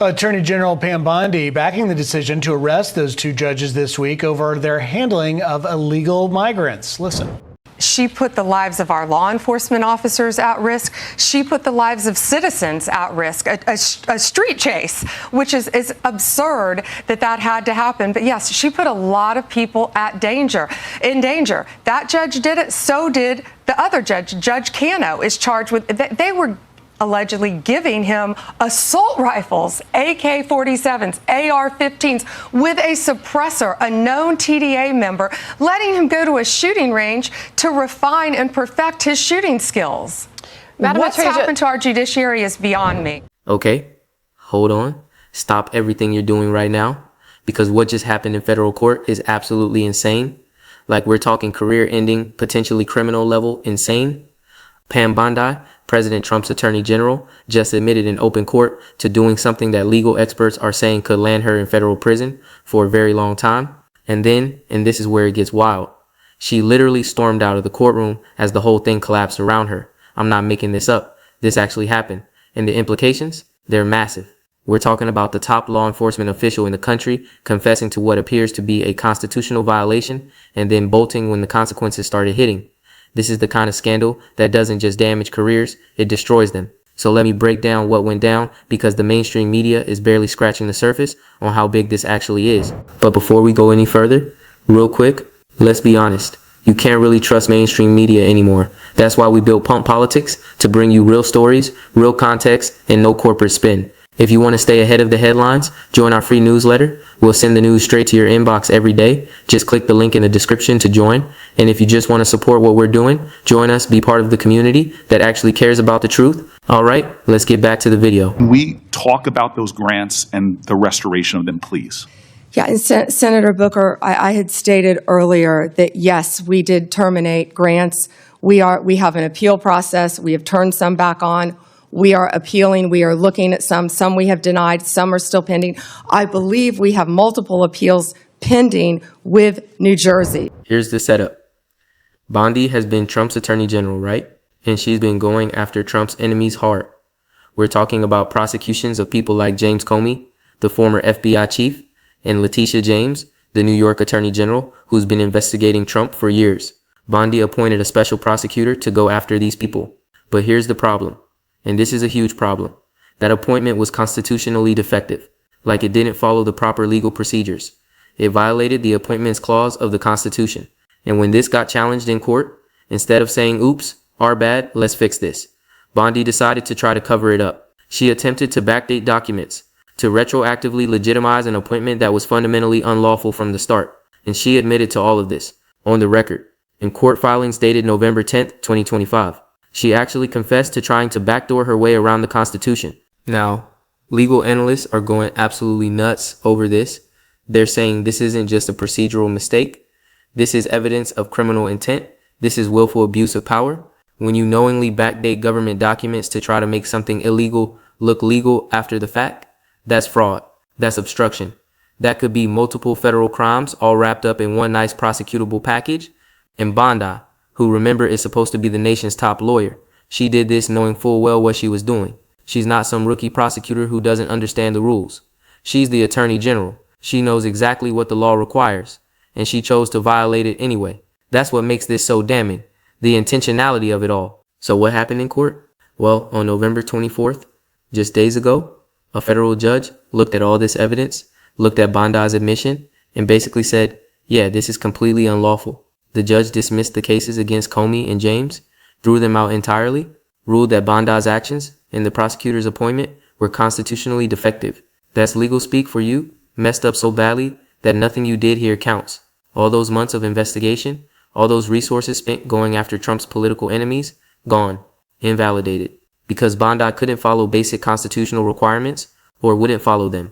Attorney General Pam Bondi backing the decision to arrest those two judges this week over their handling of illegal migrants. Listen. She put the lives of our law enforcement officers at risk. She put the lives of citizens at risk. A street chase, which is absurd that had to happen. But yes, she put a lot of people in danger. That judge did it. So did the other judge. Judge Cano is charged with. They were allegedly giving him assault rifles, AK-47s, AR-15s with a suppressor, a known TDA member, letting him go to a shooting range to refine and perfect his shooting skills. What's happened to our judiciary is beyond me. Okay, hold on. Stop everything you're doing right now, because what just happened in federal court is absolutely insane. Like, we're talking career-ending, potentially criminal level insane. Pam Bondi, President Trump's Attorney General, just admitted in open court to doing something that legal experts are saying could land her in federal prison for a very long time. And then, and this is where it gets wild, she literally stormed out of the courtroom as the whole thing collapsed around her. I'm not making this up. This actually happened. And the implications? They're massive. We're talking about the top law enforcement official in the country confessing to what appears to be a constitutional violation and then bolting when the consequences started hitting. This is the kind of scandal that doesn't just damage careers, it destroys them. So let me break down what went down, because the mainstream media is barely scratching the surface on how big this actually is. But before we go any further, real quick, let's be honest. You can't really trust mainstream media anymore. That's why we built Pump Politics, to bring you real stories, real context, and no corporate spin. If you want to stay ahead of the headlines, join our free newsletter. We'll send the news straight to your inbox every day. Just click the link in the description to join. And if you just want to support what we're doing, join us, be part of the community that actually cares about the truth. All right, let's get back to the video. Can we talk about those grants and the restoration of them, please? Yeah, and Senator Booker, I had stated earlier that yes, we did terminate grants. We have an appeal process. We have turned some back on. We are appealing. We are looking at some we have denied, some are still pending. I believe we have multiple appeals pending with New Jersey. Here's the setup. Bondi has been Trump's Attorney General, right? And she's been going after Trump's enemies hard. We're talking about prosecutions of people like James Comey, the former FBI chief, and Letitia James, the New York Attorney General, who's been investigating Trump for years. Bondi appointed a special prosecutor to go after these people. But here's the problem. And this is a huge problem. That appointment was constitutionally defective, like it didn't follow the proper legal procedures. It violated the appointments clause of the Constitution. And when this got challenged in court, instead of saying, oops, our bad, let's fix this, Bondi decided to try to cover it up. She attempted to backdate documents, to retroactively legitimize an appointment that was fundamentally unlawful from the start. And she admitted to all of this, on the record, in court filings dated November 10th, 2025. She actually confessed to trying to backdoor her way around the Constitution. Now, legal analysts are going absolutely nuts over this. They're saying this isn't just a procedural mistake. This is evidence of criminal intent. This is willful abuse of power. When you knowingly backdate government documents to try to make something illegal look legal after the fact, that's fraud. That's obstruction. That could be multiple federal crimes all wrapped up in one nice prosecutable package. And Bondi, who, remember, is supposed to be the nation's top lawyer, she did this knowing full well what she was doing. She's not some rookie prosecutor who doesn't understand the rules. She's the Attorney General. She knows exactly what the law requires, and she chose to violate it anyway. That's what makes this so damning, the intentionality of it all. So what happened in court? Well, on November 24th, just days ago, a federal judge looked at all this evidence, looked at Bondi's admission, and basically said, yeah, this is completely unlawful. The judge dismissed the cases against Comey and James, threw them out entirely, ruled that Bondi's actions and the prosecutor's appointment were constitutionally defective. That's legal speak for you, messed up so badly that nothing you did here counts. All those months of investigation, all those resources spent going after Trump's political enemies, gone, invalidated, because Bondi couldn't follow basic constitutional requirements or wouldn't follow them.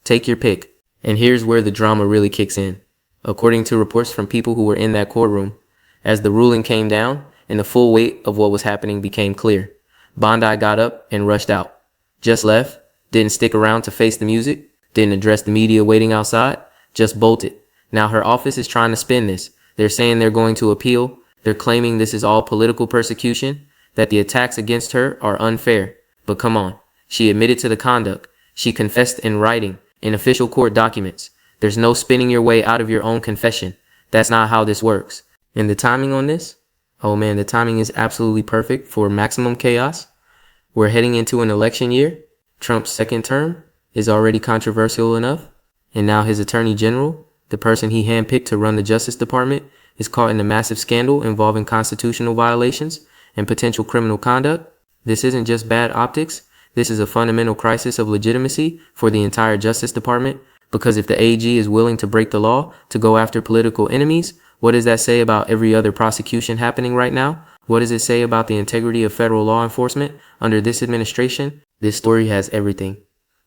Take your pick. And here's where the drama really kicks in. According to reports from people who were in that courtroom, as the ruling came down and the full weight of what was happening became clear, Bondi got up and rushed out. Just left, didn't stick around to face the music, didn't address the media waiting outside, just bolted. Now her office is trying to spin this. They're saying they're going to appeal. They're claiming this is all political persecution, that the attacks against her are unfair. But come on, she admitted to the conduct. She confessed in writing, in official court documents. There's no spinning your way out of your own confession. That's not how this works. And the timing on this? Oh man, the timing is absolutely perfect for maximum chaos. We're heading into an election year. Trump's second term is already controversial enough. And now his attorney general, the person he handpicked to run the Justice Department, is caught in a massive scandal involving constitutional violations and potential criminal conduct. This isn't just bad optics. This is a fundamental crisis of legitimacy for the entire Justice Department, because if the AG is willing to break the law to go after political enemies, what does that say about every other prosecution happening right now? What does it say about the integrity of federal law enforcement under this administration? This story has everything.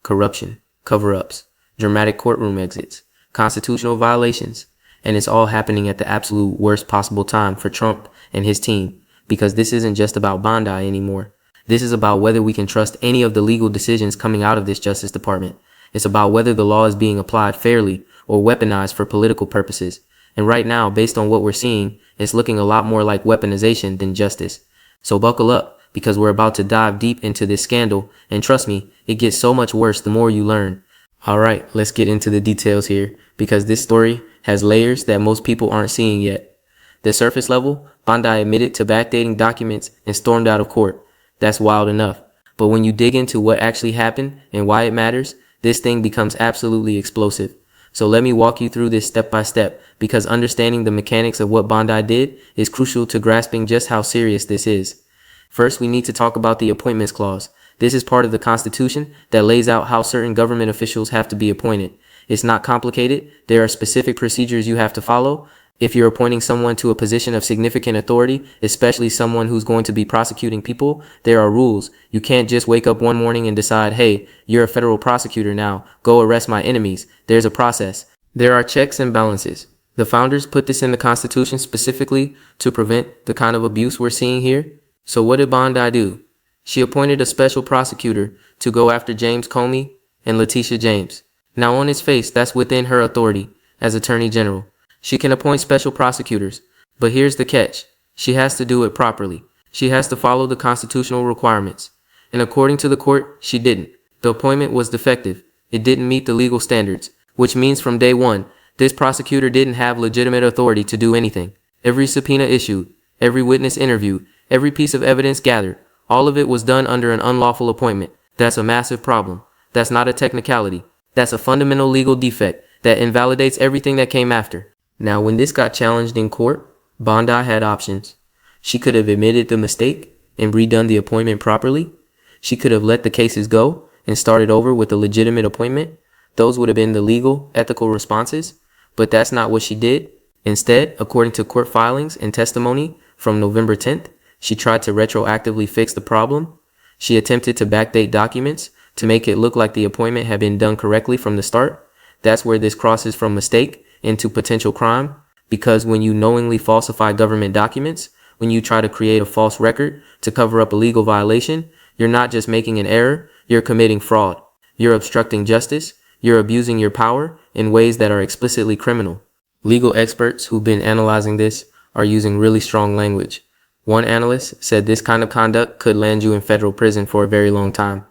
Corruption, cover-ups, dramatic courtroom exits, constitutional violations, and it's all happening at the absolute worst possible time for Trump and his team, because this isn't just about Bondi anymore. This is about whether we can trust any of the legal decisions coming out of this Justice Department. It's about whether the law is being applied fairly or weaponized for political purposes. And right now, based on what we're seeing, it's looking a lot more like weaponization than justice. So buckle up, because we're about to dive deep into this scandal, and trust me, it gets so much worse the more you learn. Alright, let's get into the details here, because this story has layers that most people aren't seeing yet. The surface level, Bondi admitted to backdating documents and stormed out of court. That's wild enough. But when you dig into what actually happened and why it matters, this thing becomes absolutely explosive. So let me walk you through this step by step, because understanding the mechanics of what Bondi did is crucial to grasping just how serious this is. First, we need to talk about the appointments clause. This is part of the Constitution that lays out how certain government officials have to be appointed. It's not complicated. There are specific procedures you have to follow. If you're appointing someone to a position of significant authority, especially someone who's going to be prosecuting people, there are rules. You can't just wake up one morning and decide, hey, you're a federal prosecutor now, go arrest my enemies. There's a process. There are checks and balances. The founders put this in the Constitution specifically to prevent the kind of abuse we're seeing here. So what did Bondi do? She appointed a special prosecutor to go after James Comey and Letitia James. Now on its face, that's within her authority as Attorney General. She can appoint special prosecutors, but here's the catch. She has to do it properly. She has to follow the constitutional requirements. And according to the court, she didn't. The appointment was defective. It didn't meet the legal standards, which means from day one, this prosecutor didn't have legitimate authority to do anything. Every subpoena issued, every witness interviewed, every piece of evidence gathered, all of it was done under an unlawful appointment. That's a massive problem. That's not a technicality. That's a fundamental legal defect that invalidates everything that came after. Now, when this got challenged in court, Bondi had options. She could have admitted the mistake and redone the appointment properly. She could have let the cases go and started over with a legitimate appointment. Those would have been the legal, ethical responses. But that's not what she did. Instead, according to court filings and testimony from November 10th, she tried to retroactively fix the problem. She attempted to backdate documents to make it look like the appointment had been done correctly from the start. That's where this crosses from mistake into potential crime, because when you knowingly falsify government documents, when you try to create a false record to cover up a legal violation, you're not just making an error, you're committing fraud. You're obstructing justice. You're abusing your power in ways that are explicitly criminal. Legal experts who've been analyzing this are using really strong language. One analyst said this kind of conduct could land you in federal prison for a very long time.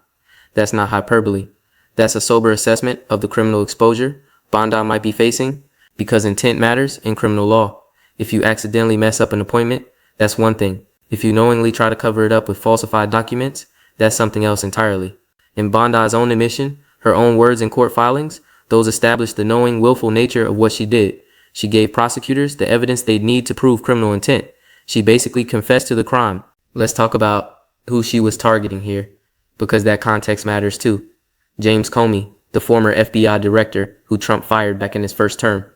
That's not hyperbole. That's a sober assessment of the criminal exposure Bondi might be facing, because intent matters in criminal law. If you accidentally mess up an appointment, that's one thing. If you knowingly try to cover it up with falsified documents, that's something else entirely. In Bondi's own admission, her own words in court filings, those establish the knowing, willful nature of what she did. She gave prosecutors the evidence they'd need to prove criminal intent. She basically confessed to the crime. Let's talk about who she was targeting here, because that context matters too. James Comey, the former FBI director who Trump fired back in his first term.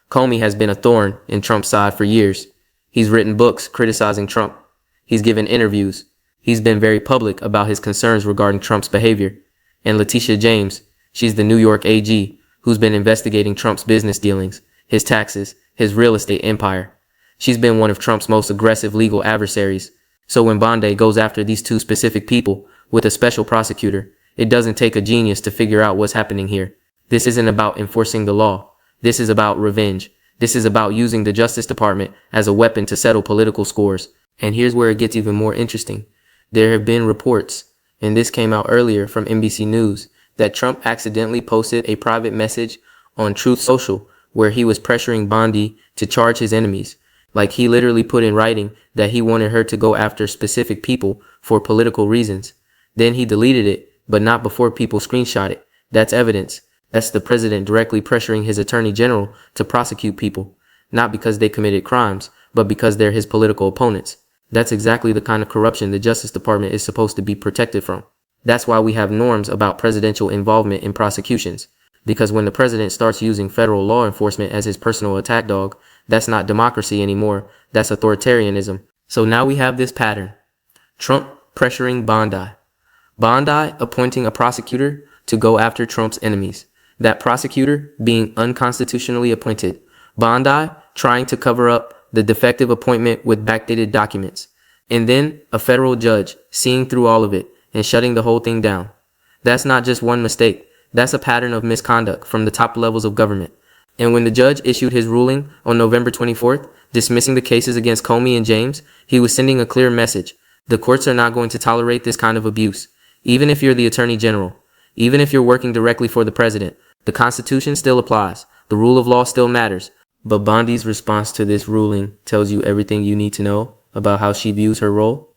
Comey has been a thorn in Trump's side for years. He's written books criticizing Trump. He's given interviews. He's been very public about his concerns regarding Trump's behavior. And Letitia James, she's the New York AG who's been investigating Trump's business dealings, his taxes, his real estate empire. She's been one of Trump's most aggressive legal adversaries. So when Bondi goes after these two specific people with a special prosecutor, it doesn't take a genius to figure out what's happening here. This isn't about enforcing the law. This is about revenge. This is about using the Justice Department as a weapon to settle political scores. And here's where it gets even more interesting. There have been reports, and this came out earlier from NBC News, that Trump accidentally posted a private message on Truth Social where he was pressuring Bondi to charge his enemies. Like he literally put in writing that he wanted her to go after specific people for political reasons. Then he deleted it, but not before people screenshot it. That's evidence. That's the president directly pressuring his attorney general to prosecute people, not because they committed crimes, but because they're his political opponents. That's exactly the kind of corruption the Justice Department is supposed to be protected from. That's why we have norms about presidential involvement in prosecutions. Because when the president starts using federal law enforcement as his personal attack dog, that's not democracy anymore. That's authoritarianism. So now we have this pattern. Trump pressuring Bondi. Bondi appointing a prosecutor to go after Trump's enemies. That prosecutor being unconstitutionally appointed. Bondi trying to cover up the defective appointment with backdated documents. And then a federal judge seeing through all of it and shutting the whole thing down. That's not just one mistake. That's a pattern of misconduct from the top levels of government. And when the judge issued his ruling on November 24th, dismissing the cases against Comey and James, he was sending a clear message. The courts are not going to tolerate this kind of abuse. Even if you're the attorney general, even if you're working directly for the president, the Constitution still applies. The rule of law still matters. But Bondi's response to this ruling tells you everything you need to know about how she views her role.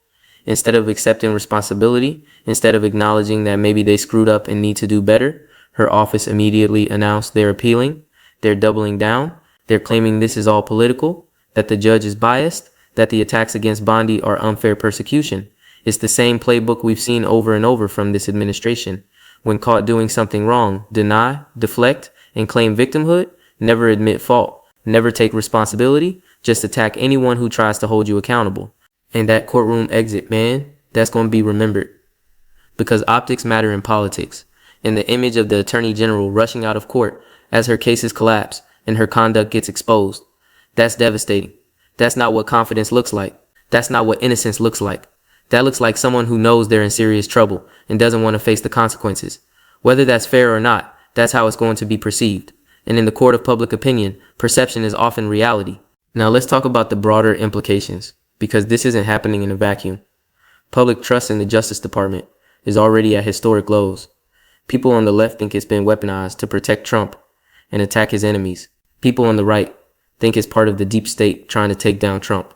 Instead of accepting responsibility, instead of acknowledging that maybe they screwed up and need to do better, her office immediately announced they're appealing. They're doubling down. They're claiming this is all political, that the judge is biased, that the attacks against Bondi are unfair persecution. It's the same playbook we've seen over and over from this administration. When caught doing something wrong, deny, deflect, and claim victimhood, never admit fault, never take responsibility, just attack anyone who tries to hold you accountable. And that courtroom exit, man, that's going to be remembered. Because optics matter in politics. And the image of the attorney general rushing out of court as her cases collapse and her conduct gets exposed. That's devastating. That's not what confidence looks like. That's not what innocence looks like. That looks like someone who knows they're in serious trouble and doesn't want to face the consequences. Whether that's fair or not, that's how it's going to be perceived. And in the court of public opinion, perception is often reality. Now let's talk about the broader implications, because this isn't happening in a vacuum. Public trust in the Justice Department is already at historic lows. People on the left think it's been weaponized to protect Trump and attack his enemies. People on the right think it's part of the deep state trying to take down Trump.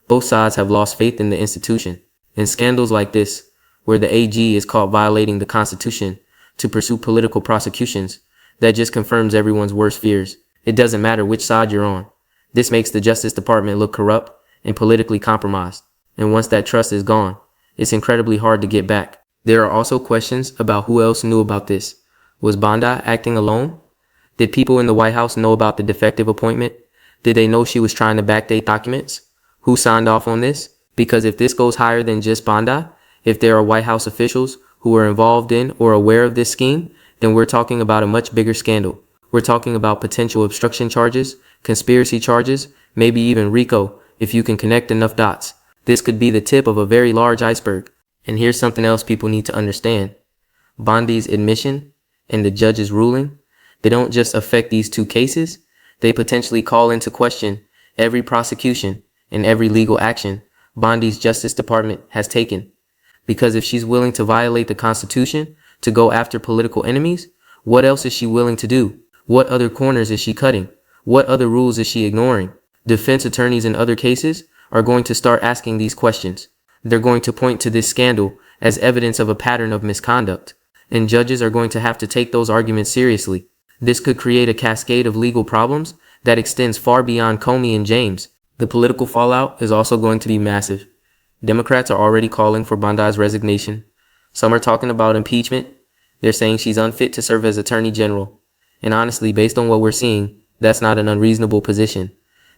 Both sides have lost faith in the institution. And scandals like this, where the AG is caught violating the Constitution to pursue political prosecutions, that just confirms everyone's worst fears. It doesn't matter which side you're on. This makes the Justice Department look corrupt and politically compromised. And once that trust is gone, it's incredibly hard to get back. There are also questions about who else knew about this. Was Bondi acting alone? Did people in the White House know about the defective appointment? Did they know she was trying to backdate documents? Who signed off on this? Because if this goes higher than just Bondi, if there are White House officials who are involved in or aware of this scheme, then we're talking about a much bigger scandal. We're talking about potential obstruction charges, conspiracy charges, maybe even RICO, if you can connect enough dots. This could be the tip of a very large iceberg. And here's something else people need to understand. Bondi's admission and the judge's ruling, they don't just affect these two cases. They potentially call into question every prosecution and every legal action Bondi's Justice Department has taken. Because if she's willing to violate the Constitution to go after political enemies, what else is she willing to do? What other corners is she cutting? What other rules is she ignoring? Defense attorneys in other cases are going to start asking these questions. They're going to point to this scandal as evidence of a pattern of misconduct. And judges are going to have to take those arguments seriously. This could create a cascade of legal problems that extends far beyond Comey and James. The political fallout is also going to be massive. Democrats are already calling for Bondi's resignation. Some are talking about impeachment. They're saying she's unfit to serve as Attorney General. And honestly, based on what we're seeing, that's not an unreasonable position.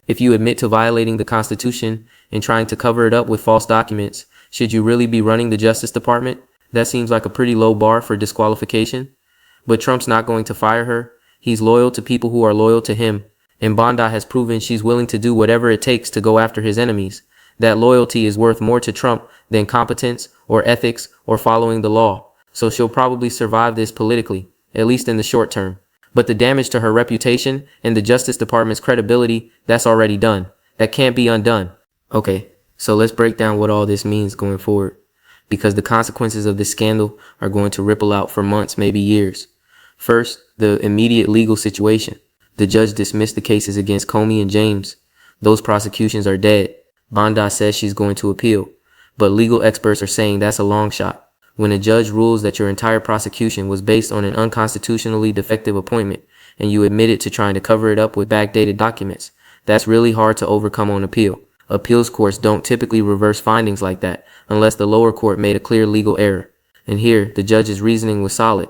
If you admit to violating the Constitution and trying to cover it up with false documents, should you really be running the Justice Department? That seems like a pretty low bar for disqualification. But Trump's not going to fire her. He's loyal to people who are loyal to him. And Bondi has proven she's willing to do whatever it takes to go after his enemies. That loyalty is worth more to Trump than competence or ethics or following the law. So she'll probably survive this politically, at least in the short term. But the damage to her reputation and the Justice Department's credibility, that's already done. That can't be undone. Okay, so let's break down what all this means going forward. because the consequences of this scandal are going to ripple out for months, maybe years. First, the immediate legal situation. The judge dismissed the cases against Comey and James. Those prosecutions are dead. Bondi says she's going to appeal, but legal experts are saying that's a long shot. When a judge rules that your entire prosecution was based on an unconstitutionally defective appointment and you admitted to trying to cover it up with backdated documents, that's really hard to overcome on appeal. Appeals courts don't typically reverse findings like that unless the lower court made a clear legal error. And here, the judge's reasoning was solid.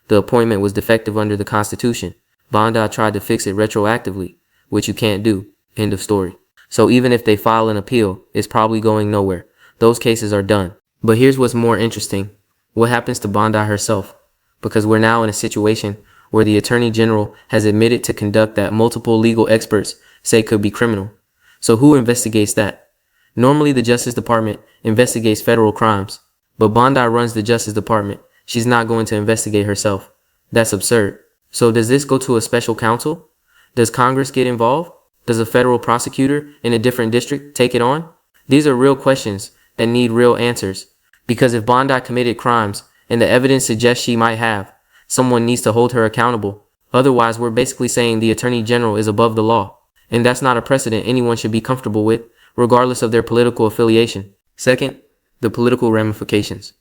The appointment was defective under the Constitution. Bondi tried to fix it retroactively, which you can't do. End of story. So even if they file an appeal, it's probably going nowhere. Those cases are done. But here's what's more interesting. What happens to Bondi herself? Because we're now in a situation where the Attorney General has admitted to conduct that multiple legal experts say could be criminal. So who investigates that? Normally the Justice Department investigates federal crimes, but Bondi runs the Justice Department. She's not going to investigate herself. That's absurd. So does this go to a special counsel? Does Congress get involved? Does a federal prosecutor in a different district take it on? These are real questions that need real answers. Because if Bondi committed crimes and the evidence suggests she might have, someone needs to hold her accountable. Otherwise, we're basically saying the Attorney General is above the law. And that's not a precedent anyone should be comfortable with, regardless of their political affiliation. Second, the political ramifications.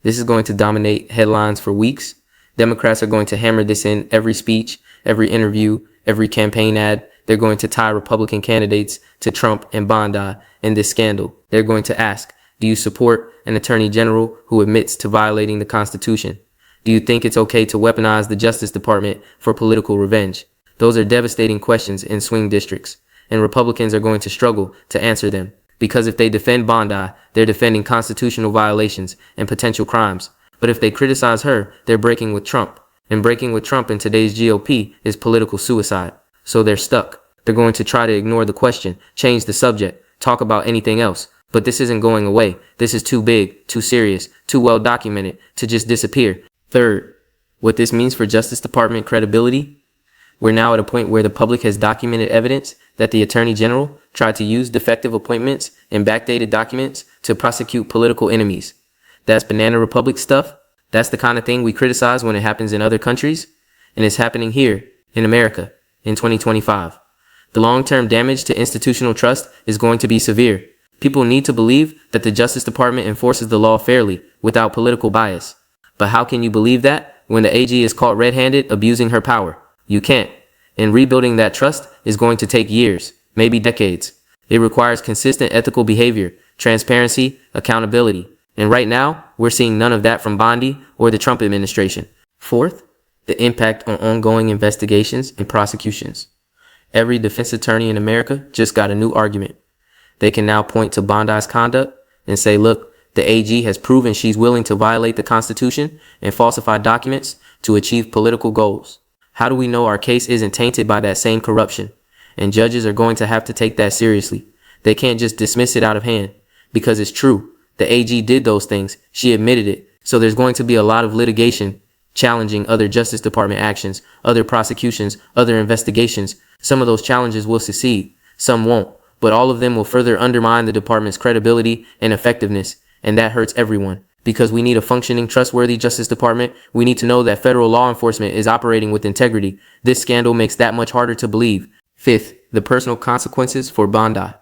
This is going to dominate headlines for weeks. Democrats are going to hammer this in every speech, every interview, every campaign ad. They're going to tie Republican candidates to Trump and Bondi in this scandal. They're going to ask, do you support an attorney general who admits to violating the Constitution? Do you think it's okay to weaponize the Justice Department for political revenge? Those are devastating questions in swing districts, and Republicans are going to struggle to answer them. Because if they defend Bondi, they're defending constitutional violations and potential crimes. But if they criticize her, they're breaking with Trump. And breaking with Trump in today's GOP is political suicide. So they're stuck. They're going to try to ignore the question, change the subject, talk about anything else. But this isn't going away. This is too big, too serious, too well documented to just disappear. Third, what this means for Justice Department credibility. We're now at a point where the public has documented evidence that the Attorney General tried to use defective appointments and backdated documents to prosecute political enemies. That's Banana Republic stuff. That's the kind of thing we criticize when it happens in other countries. And it's happening here in America in 2025. The long-term damage to institutional trust is going to be severe. People need to believe that the Justice Department enforces the law fairly without political bias. But how can you believe that when the AG is caught red-handed abusing her power? You can't. And rebuilding that trust is going to take years, maybe decades. It requires consistent ethical behavior, transparency, accountability. And right now, we're seeing none of that from Bondi or the Trump administration. Fourth, the impact on ongoing investigations and prosecutions. Every defense attorney in America just got a new argument. They can now point to Bondi's conduct and say, look, the AG has proven she's willing to violate the Constitution and falsify documents to achieve political goals. How do we know our case isn't tainted by that same corruption? And judges are going to have to take that seriously. They can't just dismiss it out of hand because it's true. The AG did those things. She admitted it. So there's going to be a lot of litigation challenging other Justice Department actions, other prosecutions, other investigations. Some of those challenges will succeed. Some won't. But all of them will further undermine the department's credibility and effectiveness. And that hurts everyone. Because we need a functioning, trustworthy Justice Department, we need to know that federal law enforcement is operating with integrity. This scandal makes that much harder to believe. Fifth, the personal consequences for Bondi.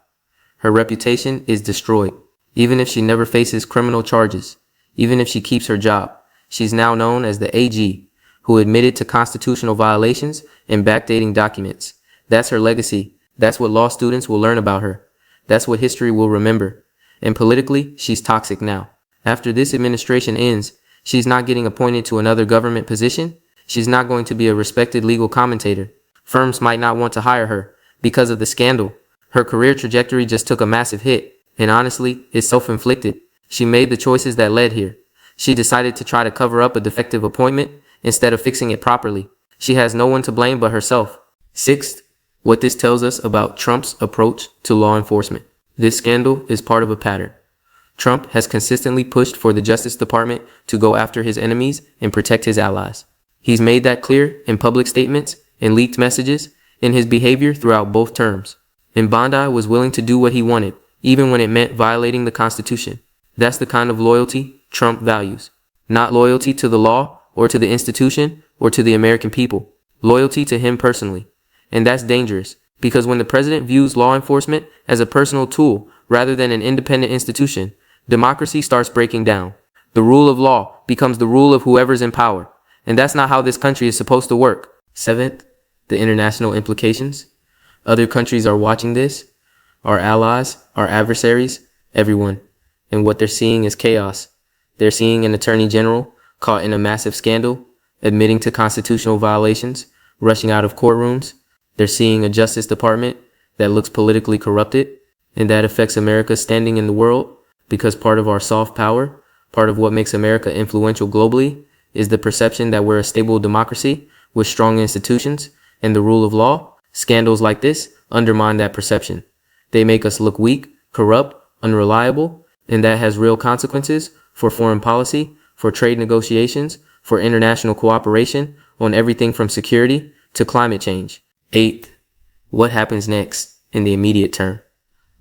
Her reputation is destroyed. Even if she never faces criminal charges, even if she keeps her job, she's now known as the AG, who admitted to constitutional violations and backdating documents. That's her legacy. That's what law students will learn about her. That's what history will remember. And politically, she's toxic now. After this administration ends, she's not getting appointed to another government position. She's not going to be a respected legal commentator. Firms might not want to hire her because of the scandal. Her career trajectory just took a massive hit. And honestly, it's self-inflicted. She made the choices that led here. She decided to try to cover up a defective appointment instead of fixing it properly. She has no one to blame but herself. Sixth, what this tells us about Trump's approach to law enforcement. This scandal is part of a pattern. Trump has consistently pushed for the Justice Department to go after his enemies and protect his allies. He's made that clear in public statements and leaked messages in his behavior throughout both terms. And Bondi was willing to do what he wanted, even when it meant violating the Constitution. That's the kind of loyalty Trump values. Not loyalty to the law or to the institution or to the American people. Loyalty to him personally. And that's dangerous because when the president views law enforcement as a personal tool rather than an independent institution, democracy starts breaking down. The rule of law becomes the rule of whoever's in power. And that's not how this country is supposed to work. Seventh, the international implications. Other countries are watching this. Our allies, our adversaries, everyone. And what they're seeing is chaos. They're seeing an attorney general caught in a massive scandal, admitting to constitutional violations, rushing out of courtrooms. They're seeing a Justice Department that looks politically corrupted, and that affects America's standing in the world because part of our soft power, part of what makes America influential globally, is the perception that we're a stable democracy with strong institutions and the rule of law. Scandals like this undermine that perception. They make us look weak, corrupt, unreliable, and that has real consequences for foreign policy, for trade negotiations, for international cooperation on everything from security to climate change. Eighth, what happens next in the immediate term?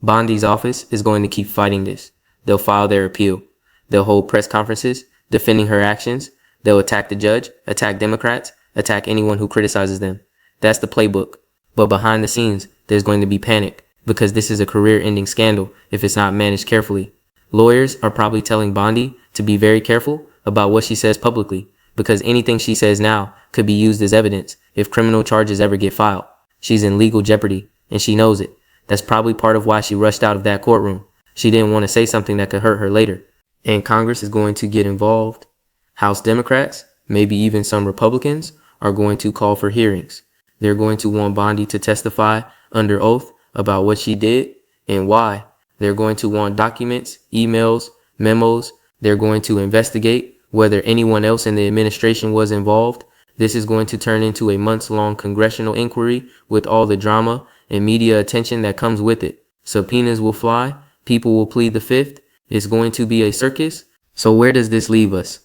Bondi's office is going to keep fighting this. They'll file their appeal. They'll hold press conferences defending her actions. They'll attack the judge, attack Democrats, attack anyone who criticizes them. That's the playbook. But behind the scenes, there's going to be panic because this is a career-ending scandal if it's not managed carefully. Lawyers are probably telling Bondi to be very careful about what she says publicly because anything she says now could be used as evidence if criminal charges ever get filed. She's in legal jeopardy and she knows it. That's probably part of why she rushed out of that courtroom. She didn't want to say something that could hurt her later. And Congress is going to get involved. House Democrats, maybe even some Republicans, are going to call for hearings. They're going to want Bondi to testify under oath about what she did and why. They're going to want documents, emails, memos. They're going to investigate whether anyone else in the administration was involved. This is going to turn into a months-long congressional inquiry with all the drama and media attention that comes with it. Subpoenas will fly. People will plead the fifth. It's going to be a circus. So where does this leave us?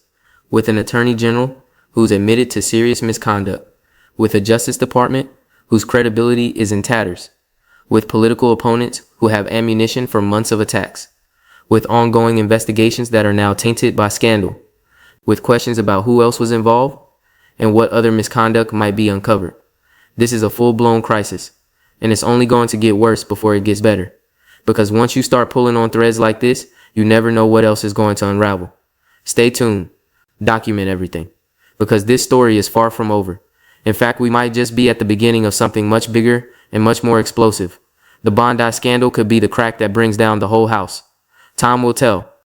With an attorney general who's admitted to serious misconduct. With a Justice Department whose credibility is in tatters. With political opponents who have ammunition for months of attacks. With ongoing investigations that are now tainted by scandal. With questions about who else was involved and what other misconduct might be uncovered. This is a full-blown crisis, and it's only going to get worse before it gets better. Because once you start pulling on threads like this, you never know what else is going to unravel. Stay tuned. Document everything. Because this story is far from over. In fact, we might just be at the beginning of something much bigger and much more explosive. The Bondi scandal could be the crack that brings down the whole house. Time will tell.